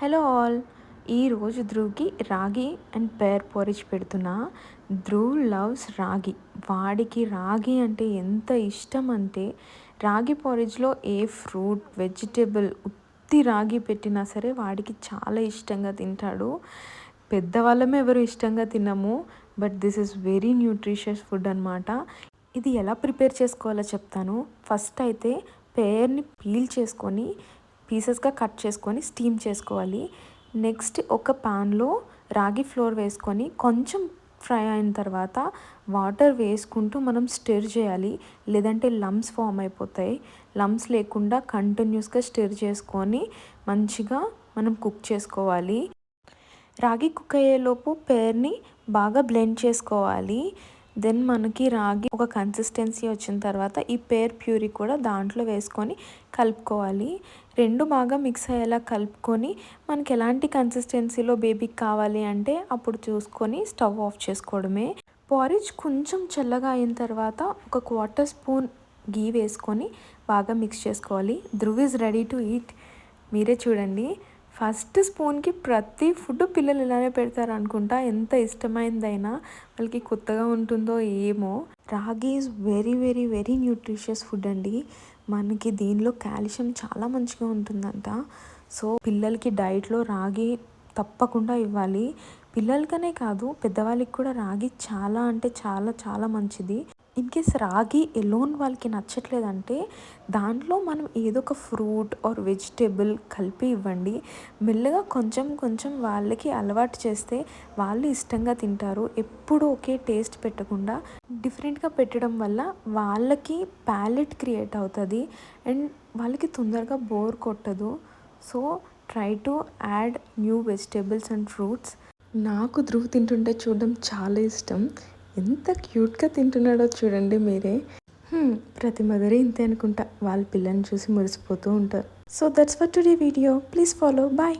Hello all. ఈరోజు ధ్రువ్కి రాగి and pair porridge పెడుతున్నా. ధ్రువ్ లవ్స్ రాగి. వాడికి రాగి అంటే ఎంత ఇష్టం అంటే రాగి పోరిజ్లో ఏ ఫ్రూట్ వెజిటేబుల్ ఉత్తి రాగి పెట్టినా సరే వాడికి చాలా ఇష్టంగా తింటాడు. పెద్దవాళ్ళమే ఎవరు ఇష్టంగా తినము, but this is very nutritious food అనమాట. ఇది ఎలా ప్రిపేర్ చేసుకోవాలో చెప్తాను. ఫస్ట్ అయితే పేర్ని పీల్ చేసుకొని పీసెస్గా కట్ చేసుకొని స్టీమ్ చేసుకోవాలి. నెక్స్ట్ ఒక ప్యాన్లో రాగి ఫ్లోర్ వేసుకొని కొంచెం ఫ్రై అయిన తర్వాత వాటర్ వేసుకుంటూ మనం స్టిర్ చేయాలి, లేదంటే లమ్స్ ఫామ్ అయిపోతాయి. లమ్స్ లేకుండా కంటిన్యూస్గా స్టిర్ చేసుకొని మంచిగా మనం కుక్ చేసుకోవాలి. రాగి కుక్ అయ్యేలోపు పేర్ని బాగా బ్లెండ్ చేసుకోవాలి. దెన్ మనకి రాగి ఒక కన్సిస్టెన్సీ వచ్చిన తర్వాత ఈ పేర్ ప్యూరీ కూడా దాంట్లో వేసుకొని కలుపుకోవాలి. రెండు బాగా మిక్స్ అయ్యేలా కలుపుకొని మనకి ఎలాంటి కన్సిస్టెన్సీలో బేబీకి కావాలి అంటే అప్పుడు చూసుకొని స్టవ్ ఆఫ్ చేసుకోవడమే. పారిజ్ కొంచెం చల్లగా అయిన తర్వాత ఒక 1/4 స్పూన్ గీ వేసుకొని బాగా మిక్స్ చేసుకోవాలి. Dhruv is ready to eat. మీరే చూడండి, ఫస్ట్ స్పూన్కి ప్రతి ఫుడ్ పిల్లలు ఇలానే పెడతారు అనుకుంటా. ఎంత ఇష్టమైనదైనా వాళ్ళకి కొత్తగా ఉంటుందో ఏమో. రాగి is very very very nutritious food అండి. మనకి దీనిలో కాల్షియం చాలా మంచిగా ఉంటుందంట. సో పిల్లలకి డైట్లో రాగి తప్పకుండా ఇవ్వాలి. పిల్లలకనే కాదు, పెద్దవాళ్ళకి కూడా రాగి చాలా అంటే చాలా చాలా మంచిది. ఇన్ కేస్ రాగి ఎలోన్ వాళ్ళకి నచ్చట్లేదంటే దాంట్లో మనం ఏదో ఒక ఫ్రూట్ ఆర్ వెజిటేబుల్ కలిపి ఇవ్వండి. మెల్లగా కొంచెం కొంచెం వాళ్ళకి అలవాటు చేస్తే వాళ్ళు ఇష్టంగా తింటారు. ఎప్పుడు ఒకే టేస్ట్ పెట్టకుండా డిఫరెంట్గా పెట్టడం వల్ల వాళ్ళకి ప్యాలెట్ క్రియేట్ అవుతుంది అండ్ వాళ్ళకి తొందరగా బోర్ కొట్టదు. So try to add new vegetables and fruits. నాకు ధ్రువ్ తింటుంటే చూడడం చాలా ఇష్టం. ఎంత క్యూట్గా తింటున్నాడో చూడండి మీరే. ప్రతి మదరే ఇంతే అనుకుంటా, వాళ్ళ పిల్లల్ని చూసి మురిసిపోతూ ఉంటారు. So that's for today video. Please follow. Bye.